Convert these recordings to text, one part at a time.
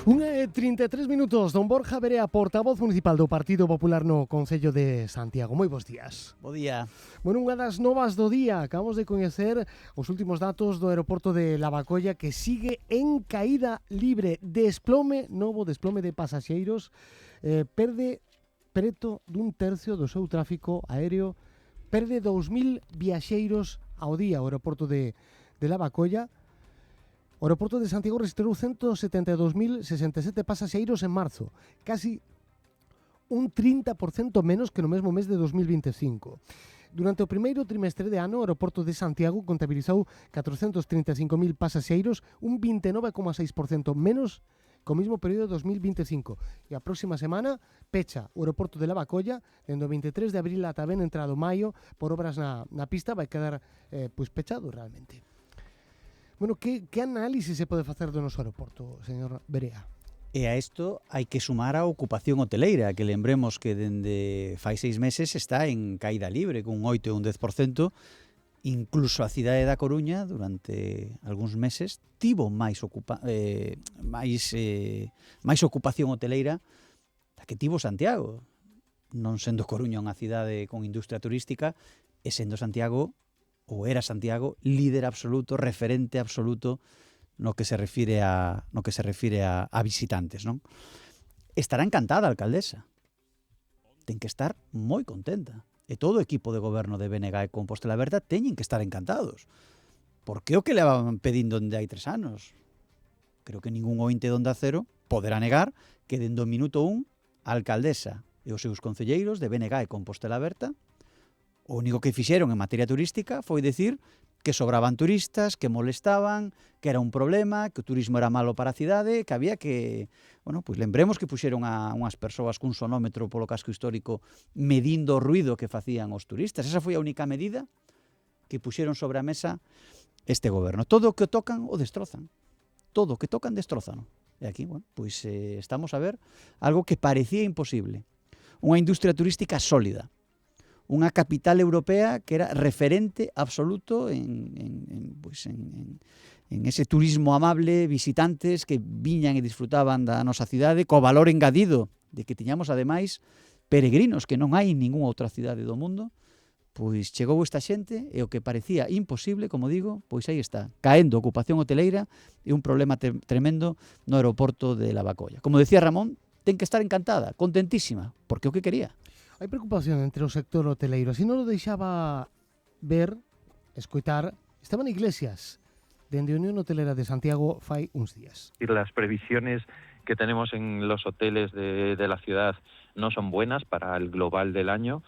1:33, don Borja Verea, portavoz municipal do Partido Popular no Concello de Santiago. Moi bons días. Bo día. Bueno, unha das novas do día. Acabamos de coñecer os últimos datos do aeroporto de Lavacolla, que sigue en caída libre. Novo desplome de pasaxeiros. Perde preto dun tercio do seu tráfico aéreo. Perde 2.000 viaxeiros ao día o aeroporto de Lavacolla. O aeroporto de Santiago registrou 172.067 pasaxeiros en marzo, casi un 30% menos que no mesmo mes de 2025. Durante o primeiro trimestre de ano, o aeroporto de Santiago contabilizou 435.000 pasaxeiros, un 29,6% menos que o mesmo período de 2025. E a próxima semana pecha o aeroporto de Lavacolla, dende o 23 de abril ata ben entrado maio, por obras na pista, vai quedar pechado realmente. Bueno, que análise se pode facer do noso aeroporto, señor Verea? E a isto hai que sumar a ocupación hoteleira, que lembremos que dende fai 6 meses está en caída libre, con un 8 e un 10%, incluso a cidade da Coruña, durante algúns meses, tivo máis ocupación hoteleira da que tivo Santiago. Non sendo Coruña unha cidade con industria turística, e sendo Santiago, ou era Santiago, líder absoluto, referente absoluto no que se refire a visitantes, non? Estará encantada a alcaldesa. Ten que estar moi contenta. E todo o equipo de goberno de BNG e Compostela Aberta teñen que estar encantados. Porque o que le van pedindo onde hai 3 anos. Creo que ningún ointe de Onda Cero poderá negar que dende o minuto 1 a alcaldesa e os seus concelleiros de BNG e Compostela Aberta o único que fixeron en materia turística foi dicir que sobraban turistas, que molestaban, que era un problema, que o turismo era malo para a cidade, que había que... Bueno, pois lembremos que puxeron a unhas persoas cun sonómetro polo casco histórico medindo o ruido que facían os turistas. Esa foi a única medida que puxeron sobre a mesa este goberno. Todo o que tocan o destrozan. Todo o que tocan destrozan. E aquí, bueno, pois estamos a ver algo que parecía imposible. Unha industria turística sólida. Unha capital europea que era referente absoluto en ese turismo amable, visitantes que viñan e disfrutaban da nosa cidade, co valor engadido de que tiñamos, ademais, peregrinos, que non hai en ningunha outra cidade do mundo. Pois chegou esta xente e o que parecía imposible, como digo, pois aí está, caendo a ocupación hoteleira e un problema tremendo no aeroporto de Lavacolla. Como decía Ramón, ten que estar encantada, contentísima, porque o que quería. Hai preocupación entre o sector hoteleiro. Así non o deixaba ver, escoitar, Esteban Iglesias, dende a Unión Hotelera de Santiago fai uns días. Las previsiones que tenemos en los hoteles de la ciudad no son buenas para el global del año.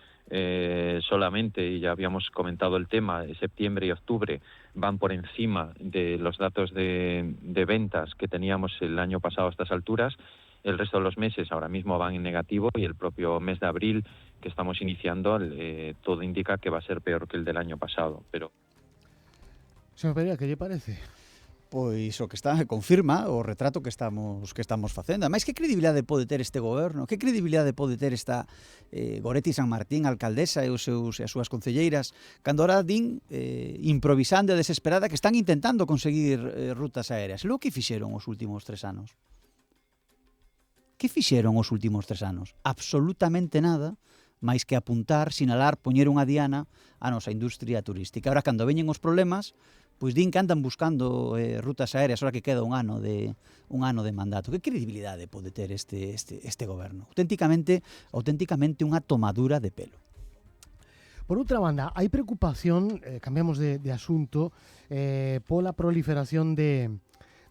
Solamente, y ya habíamos comentado el tema, de septiembre y octubre van por encima de los datos de ventas que teníamos el año pasado a estas alturas. El resto de los meses ahora mismo van en negativo y el propio mes de abril que estamos iniciando todo indica que va a ser peor que el del año pasado. Pero... Señor Pereira, ¿qué lle parece? Pois o que está confirma o retrato que estamos facendo. Ademais, que credibilidade pode ter este goberno? Que credibilidade pode ter esta Goretti San Martín, alcaldesa e as súas concelleiras, cando ahora din, improvisando e desesperada, que están intentando conseguir rutas aéreas? Lo que fixeron os últimos 3 anos? Que fixeron os últimos 3 anos? Absolutamente nada, máis que apuntar, sinalar, poñer unha diana a nosa industria turística. Ahora, cando veñen os problemas, pois din que andan buscando rutas aéreas, ahora que queda un ano de mandato. Que credibilidade pode ter este goberno? Auténticamente unha tomadura de pelo. Por outra banda, hai preocupación, cambiamos de asunto, pola proliferación de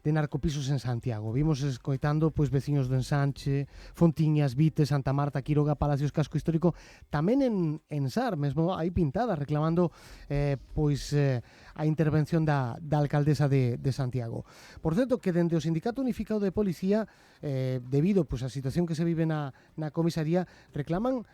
narcopisos en Santiago. Vimos escoitando veciños do Ensanche, Fontiñas, Vite, Santa Marta, Quiroga, Palacios, Casco Histórico, tamén en Sar, mesmo aí pintadas, reclamando a intervención da alcaldesa de Santiago. Por certo, que dende o Sindicato Unificado de Policía, debido á situación que se vive na comisaría, reclaman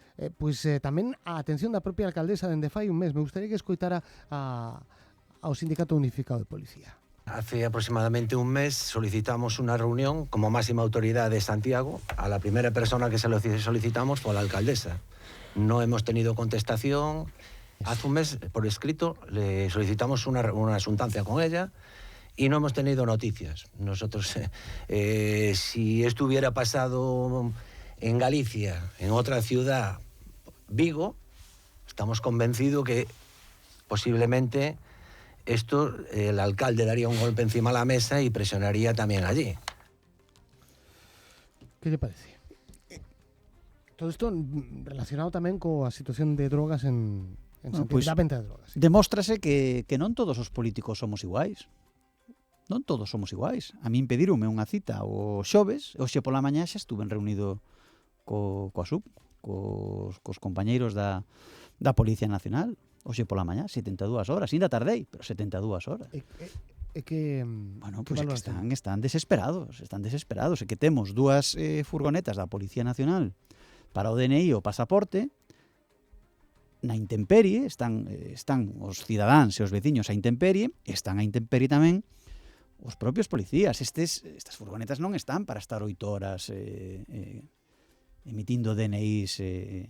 tamén a atención da propia alcaldesa dende fai un mes. Me gustaría que escoitara ao Sindicato Unificado de Policía. Hace aproximadamente un mes solicitamos una reunión como máxima autoridad de Santiago. A la primera persona que se lo solicitamos fue a la alcaldesa. No hemos tenido contestación. Hace un mes, por escrito, le solicitamos una asuntancia con ella y no hemos tenido noticias. Nosotros, si esto hubiera pasado en Galicia, en otra ciudad, Vigo, estamos convencidos que posiblemente esto, el alcalde daría un golpe encima de la mesa y presionaría también allí. ¿Qué te parece? Todo esto relacionado tamén coa situación de drogas en Santiago, Pois, da venta de drogas. Sí. demóstrase que non todos os políticos somos iguais. Non todos somos iguais. A min pedironme unha cita o xoves, hoxe pola mañá xa estuven reunido coa SUB, cos compañeiros da Policía Nacional. Hoxe pola mañá, 72 horas. Ainda tardei, pero 72 horas. É que... Bueno, pois é que están desesperados. Están desesperados. É que temos dúas furgonetas da Policía Nacional para o DNI o pasaporte, na intemperie, están os cidadáns e os veciños a intemperie, están a intemperie tamén os propios policías. Estas furgonetas non están para estar 8 horas emitindo DNIs e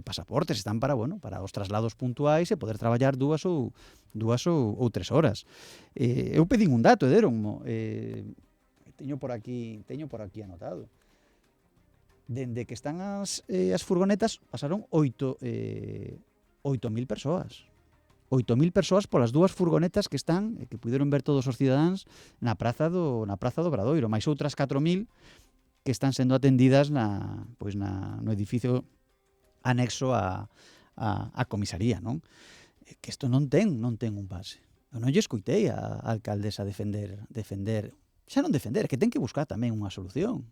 pasaportes, están para, bueno, para os traslados puntuais e poder traballar 2 ou 3 horas. Eu pedín un dato, deronmo, teño por aquí anotado. Dende que están as furgonetas pasaron 8.000 persoas. 8.000 persoas polas dúas furgonetas que están, que puderon ver todos os cidadáns na praza do Obradoiro, máis outras 4.000 que están sendo atendidas no edificio anexo a comisaría, non? Que isto non ten un base. Eu non lle escoitei a alcaldesa defender, xa non defender, que ten que buscar tamén unha solución.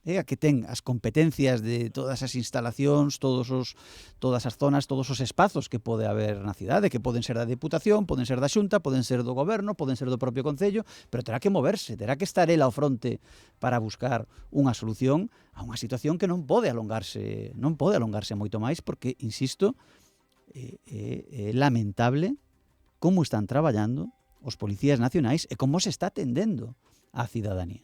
A que ten as competencias de todas as instalacións, todas as zonas, todos os espazos que pode haber na cidade, que poden ser da Deputación, poden ser da Xunta, poden ser do Goberno, poden ser do propio Concello, pero terá que moverse, terá que estar ela ao fronte para buscar unha solución a unha situación que non pode alongarse moito máis, porque, insisto, é lamentable como están traballando os policías nacionais e como se está atendendo á cidadanía.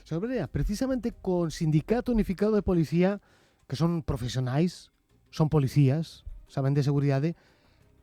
Señor Brea, precisamente con Sindicato Unificado de Policía, que son profesionais, son policías, saben de seguridade,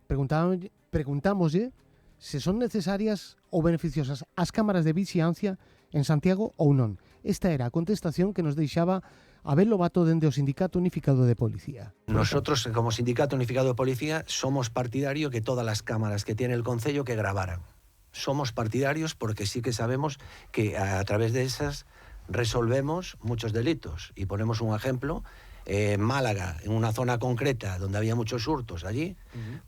preguntámoslle se son necesarias ou beneficiosas as cámaras de vixiancia en Santiago ou non. Esta era a contestación que nos deixaba Abel Lobato dende o Sindicato Unificado de Policía. Nosotros, como Sindicato Unificado de Policía, somos partidarios que todas las cámaras que tiene el Concello que grabaran. Somos partidarios porque sí que sabemos que a través de esas resolvemos muchos delitos. Y ponemos un ejemplo, en Málaga, en una zona concreta donde había muchos hurtos allí,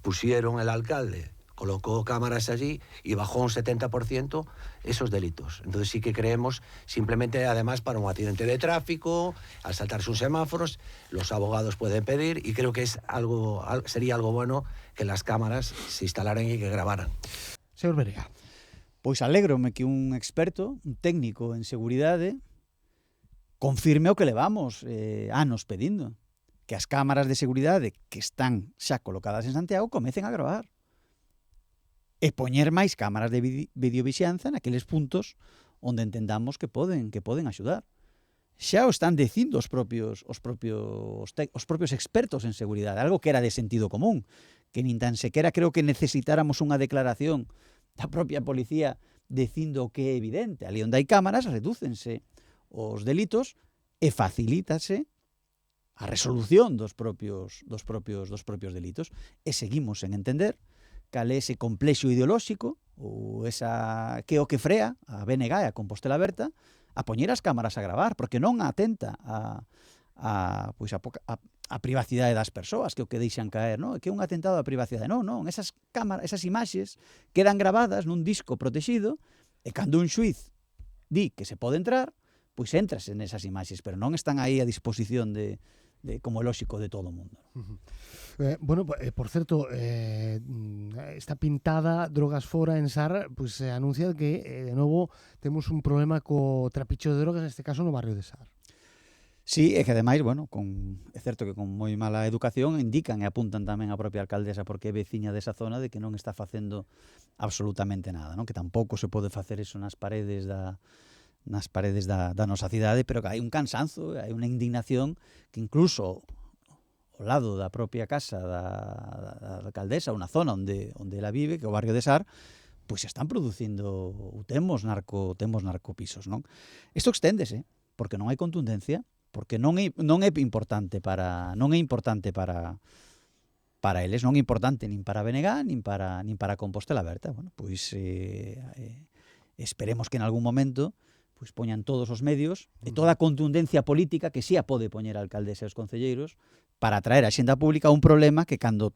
pusieron el alcalde, colocó cámaras allí y bajó un 70% esos delitos. Entonces sí que creemos, simplemente además para un accidente de tráfico, al saltarse un semáforos, los abogados pueden pedir y creo que sería algo bueno que las cámaras se instalaran y que grabaran. Señor Berea. Pois alégrome que un experto, un técnico en seguridade, confirme o que levamos anos pedindo, que as cámaras de seguridade que están xa colocadas en Santiago comecen a gravar e poñer máis cámaras de videovixianza naqueles puntos onde entendamos que poden axudar. Xa o están dicindo os propios expertos en seguridade, algo que era de sentido común, que nin tan sequera creo que necesitáramos unha declaración da propia policía dicindo que é evidente. Ali onde hai cámaras redúcense os delitos e facilítase a resolución dos propios delitos. E seguimos en entender cal é ese complexo ideolóxico ou esa que é o que frea a BNG e a Compostela Aberta a poñer as cámaras a gravar, porque non atenta a privacidade das persoas, que é o que deixan caer, non? Que é un atentado á privacidade. Non, esas cámaras, esas imaxes quedan gravadas nun disco protegido e cando un xuiz di que se pode entrar, pois entras en esas imaxes, pero non están aí a disposición de como lóxico de todo o mundo. Por certo, esta pintada Drogas Fora en Sar, pues se anuncia que de novo temos un problema co trapicho de drogas, neste caso no barrio de Sar. Sí, é que ademais, é certo que con moi mala educación indican e apuntan tamén a propia alcaldesa porque é veciña desa zona de que non está facendo absolutamente nada, non? Que tampouco se pode facer eso nas paredes da nosa cidade, pero que hai un cansanzo, hai unha indignación que incluso ao lado da propia casa da alcaldesa, unha zona onde ela vive, que é o barrio de Sar, pois están producindo temos narcopisos, non? Isto exténdese, porque non hai contundencia, porque non é importante para eles, non é importante nin para BNG, nin para Compostela Aberta. Bueno, pois esperemos que en algún momento pois poñan todos os medios e toda a contundencia política que si a pode poñer a alcaldesa e os concelleiros para traer a xenda pública un problema que cando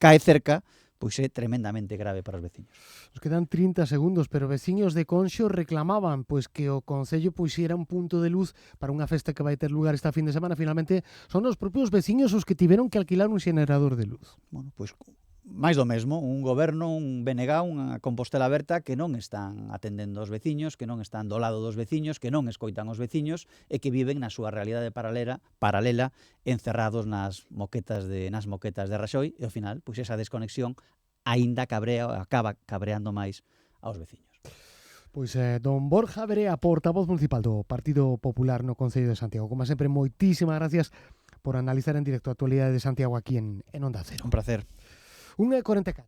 cae cerca pois é tremendamente grave para os veciños. Nos quedan 30 segundos, pero veciños de Conxo reclamaban pois que o Concello puxera un punto de luz para unha festa que vai ter lugar esta fin de semana. Finalmente, son os propios veciños os que tiveron que alquilar un xenerador de luz. Bueno, pois máis do mesmo, un goberno, un BNG, unha Compostela Aberta que non están atendendo aos veciños, que non están do lado dos veciños, que non escoitan os veciños e que viven na súa realidade paralela encerrados nas moquetas de Raxoi e ao final, pois esa desconexión aínda acaba cabreando máis aos veciños. Pois don Borja Verea, portavoz municipal do Partido Popular no Concello de Santiago. Como sempre, moitísimas gracias por analizar en directo a actualidade de Santiago aquí en Onda Cero. Un placer. 1:44.